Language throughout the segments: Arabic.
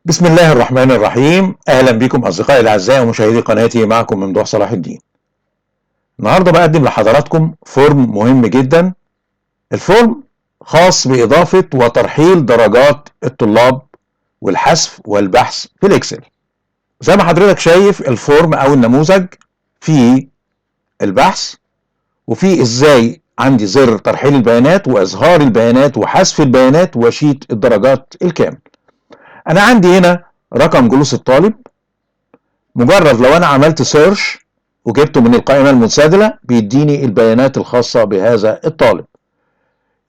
بسم الله الرحمن الرحيم. اهلا بكم اصدقائي الاعزاء ومشاهدي قناتي، معكم ممدوح صلاح الدين. النهارده بقدم لحضراتكم فورم مهم جدا. الفورم خاص باضافه وترحيل درجات الطلاب والحذف والبحث في الاكسل. زي ما حضرتك شايف الفورم او النموذج فيه البحث، وفيه ازاي عندي زر ترحيل البيانات واظهار البيانات وحذف البيانات وشيت الدرجات الكامل. انا عندي هنا رقم جلوس الطالب. مجرد لو انا عملت سيرش وجبته من القائمة المنسدلة بيديني البيانات الخاصة بهذا الطالب.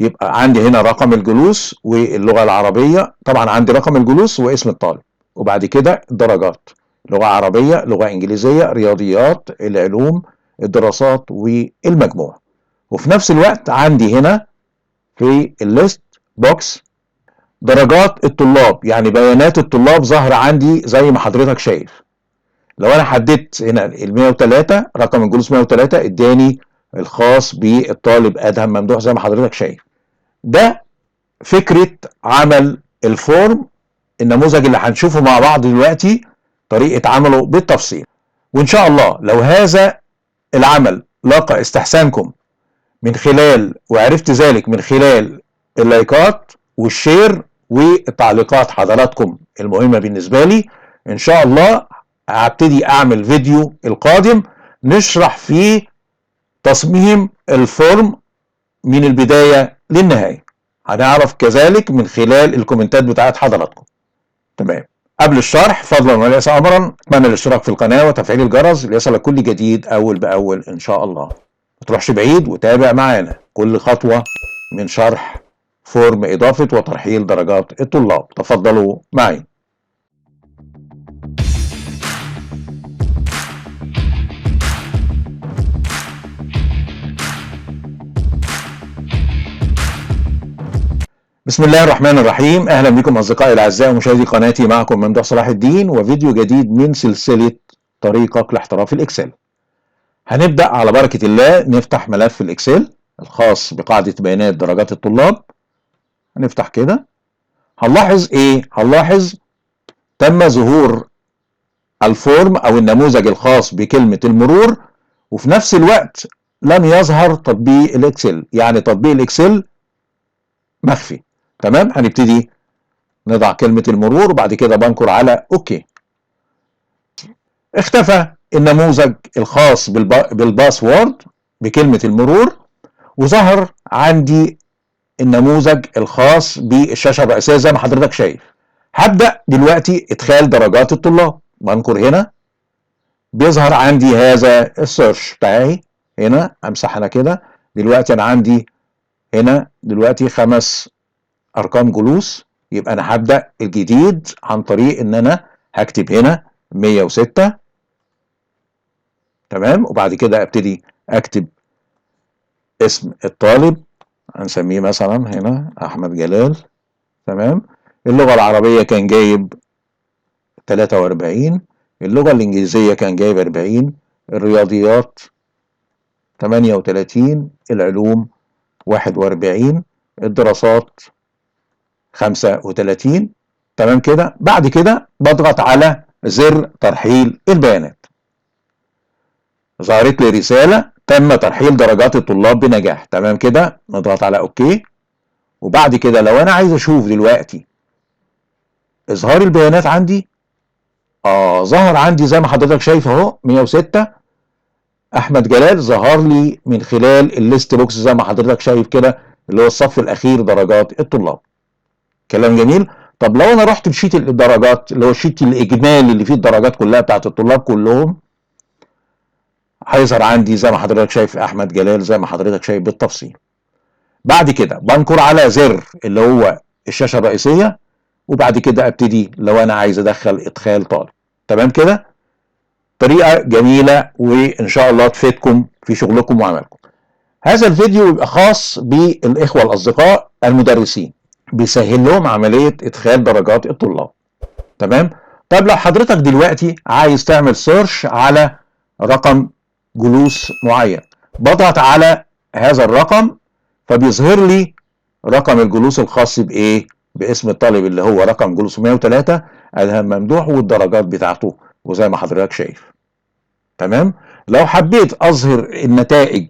يبقى عندي هنا رقم الجلوس واللغة العربية، طبعا عندي رقم الجلوس واسم الطالب، وبعد كده الدرجات: لغة عربية، لغة انجليزية، رياضيات، العلوم، الدراسات والمجموع. وفي نفس الوقت عندي هنا في الليست بوكس درجات الطلاب، يعني بيانات الطلاب ظاهرة عندي زي ما حضرتك شايف. لو انا حددت هنا ال 103 رقم الجلوس 103 اداني الخاص بالطالب ادهم ممدوح زي ما حضرتك شايف. ده فكرة عمل الفورم، النموذج اللي هنشوفه مع بعض دلوقتي طريقة عمله بالتفصيل. وان شاء الله لو هذا العمل لاقى استحسانكم من خلال وعرفت ذلك من خلال اللايكات والشير والتعليقات حضراتكم المهمة بالنسبة لي، ان شاء الله هبتدي اعمل فيديو القادم نشرح فيه تصميم الفورم من البداية للنهاية. هنعرف كذلك من خلال الكومنتات بتاعت حضراتكم. تمام. قبل الشرح فضلا وليس امرا اتمنى الاشتراك في القناة وتفعيل الجرس ليصلك كل جديد اول باول ان شاء الله. ما تروحش بعيد وتابع معانا كل خطوة من شرح فورم اضافة وترحيل درجات الطلاب. تفضلوا معي. بسم الله الرحمن الرحيم. اهلا بكم اصدقائي الاعزاء ومشاهدي قناتي، معكم ممدوح صلاح الدين وفيديو جديد من سلسلة طريقك لاحتراف الاكسل. هنبدأ على بركة الله نفتح ملف الاكسل الخاص بقاعدة بيانات درجات الطلاب. هنفتح كده. هنلاحظ ايه؟ هنلاحظ تم ظهور الفورم او النموذج الخاص بكلمة المرور، وفي نفس الوقت لم يظهر تطبيق الاكسل، يعني تطبيق الاكسل مخفي. تمام. هنبتدي نضع كلمة المرور وبعد كده بنكر على اوكي. اختفى النموذج الخاص بالباسورد بكلمة المرور، وظهر عندي النموذج الخاص بالشاشة الرئيسية زي ما حضرتك شايف. هبدأ دلوقتي ادخال درجات الطلاب. بنكر هنا بيظهر عندي هذا السيرش بتاعي. هنا امسح انا كده. دلوقتي انا عندي هنا دلوقتي 5 ارقام جلوس، يبقى انا هبدأ الجديد عن طريق ان انا هكتب هنا 106. تمام. وبعد كده ابتدي اكتب اسم الطالب، هنسميه مثلا هنا احمد جلال. تمام. اللغة العربية كان جايب 43، اللغة الانجليزية كان جايب 40، الرياضيات 38، العلوم 41، الدراسات 35. تمام كده. بعد كده بضغط على زر ترحيل البيانات. ظهرت لي رسالة تم ترحيل درجات الطلاب بنجاح. تمام كده. نضغط على اوكي. وبعد كده لو انا عايز اشوف دلوقتي اظهار البيانات عندي، ظهر عندي زي ما حضرتك شايف اهو 106 احمد جلال، ظهر لي من خلال الليست بوكس زي ما حضرتك شايف كده اللي هو الصف الاخير درجات الطلاب. كلام جميل. طب لو انا رحت لشيت الدرجات اللي هو الشيت الاجمالي اللي فيه الدرجات كلها بتاعت الطلاب كلهم، هيظهر عندي زي ما حضرتك شايف احمد جلال زي ما حضرتك شايف بالتفصيل. بعد كده بنكر على زر اللي هو الشاشة الرئيسية، وبعد كده ابتدي لو انا عايز ادخل ادخال طالب. تمام كده. طريقة جميلة وان شاء الله تفيدكم في شغلكم وعملكم. هذا الفيديو يبقى خاص بالاخوة الاصدقاء المدرسين، بيسهل لهم عملية ادخال درجات الطلاب. تمام. طيب لو حضرتك دلوقتي عايز تعمل سيرش على رقم جلوس معين، بضغط على هذا الرقم فبيظهر لي رقم الجلوس الخاص بايه؟ باسم الطالب اللي هو رقم جلوس 103. ادهم ممدوح والدرجات بتاعته وزي ما حضرتك شايف. تمام. لو حبيت اظهر النتائج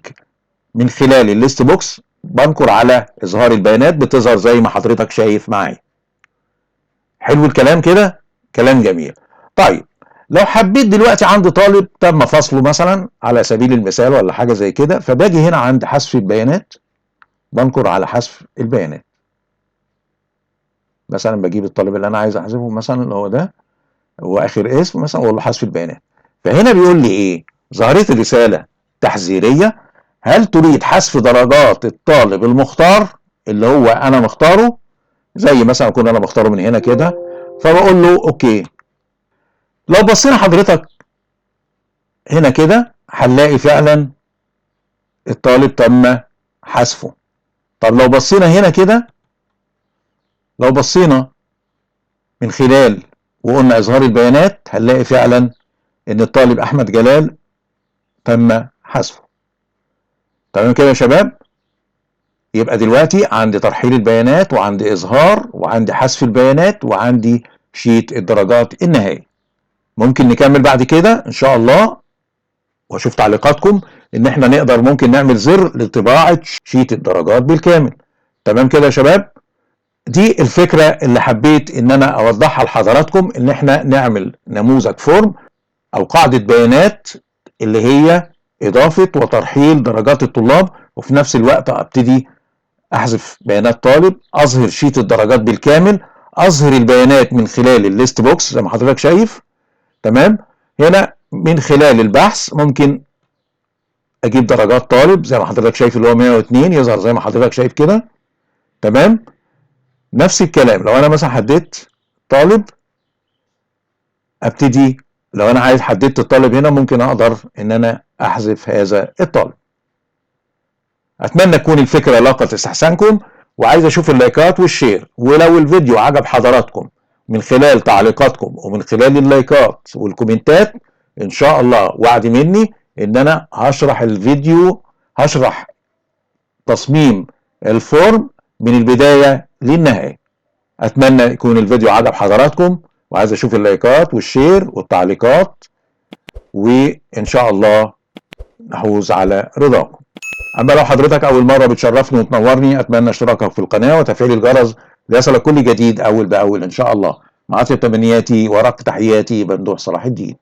من خلال الليست بوكس بنكر على اظهار البيانات، بتظهر زي ما حضرتك شايف معايا. حلو الكلام كده، كلام جميل. طيب لو حبيت دلوقتي عندي طالب تم فصله مثلا على سبيل المثال ولا حاجه زي كده، فباجي هنا عند حذف البيانات بنكر على حذف البيانات. مثلا بجيب الطالب اللي انا عايز احذفه مثلا اللي هو ده، هو اخر اسم مثلا، واقول له حذف البيانات. فهنا بيقول لي ايه؟ ظهرت رساله تحذيريه: هل تريد حذف درجات الطالب المختار اللي هو انا مختاره؟ زي مثلا اكون انا مختاره من هنا كده، فبقول له اوكي. لو بصينا حضرتك هنا كده هنلاقي فعلا الطالب تم حذفه. طب لو بصينا هنا كده، لو بصينا من خلال وقلنا اظهار البيانات، هنلاقي فعلا ان الطالب احمد جلال تم حذفه. تمام كده يا شباب؟ يبقى دلوقتي عندي ترحيل البيانات وعندي اظهار وعندي حذف البيانات وعندي شيت الدرجات النهائي. ممكن نكمل بعد كده ان شاء الله واشوف تعليقاتكم ان احنا نقدر ممكن نعمل زر لطباعة شيت الدرجات بالكامل. تمام كده يا شباب؟ دي الفكرة اللي حبيت ان انا اوضحها لحضراتكم، ان احنا نعمل نموذج فورم او قاعدة بيانات اللي هي اضافة وترحيل درجات الطلاب، وفي نفس الوقت ابتدي احذف بيانات طالب، اظهر شيت الدرجات بالكامل، اظهر البيانات من خلال الليست بوكس زي ما حضرتك شايف. تمام. هنا من خلال البحث ممكن اجيب درجات طالب زي ما حضرتك شايف اللي هو 102 يظهر زي ما حضرتك شايف كده. تمام. نفس الكلام لو انا مثلا حددت طالب، ابتدي لو انا عايز حددت الطالب هنا ممكن اقدر ان انا احذف هذا الطالب. اتمنى تكون الفكره لاقت استحسانكم، وعايز اشوف اللايكات والشير. ولو الفيديو عجب حضراتكم من خلال تعليقاتكم ومن خلال اللايكات والكومنتات، ان شاء الله وعد مني ان انا هشرح الفيديو، هشرح تصميم الفورم من البدايه للنهايه. اتمنى يكون الفيديو عجب حضراتكم، وعايز اشوف اللايكات والشير والتعليقات، وان شاء الله نحوز على رضاكم. اما لو حضرتك اول مره بتشرفني وتنورني، اتمنى اشتراكك في القناه وتفعيل الجرس ليصلك كل جديد اول باول ان شاء الله. مع تمنياتي ورق تحياتي ممدوح صلاح الدين.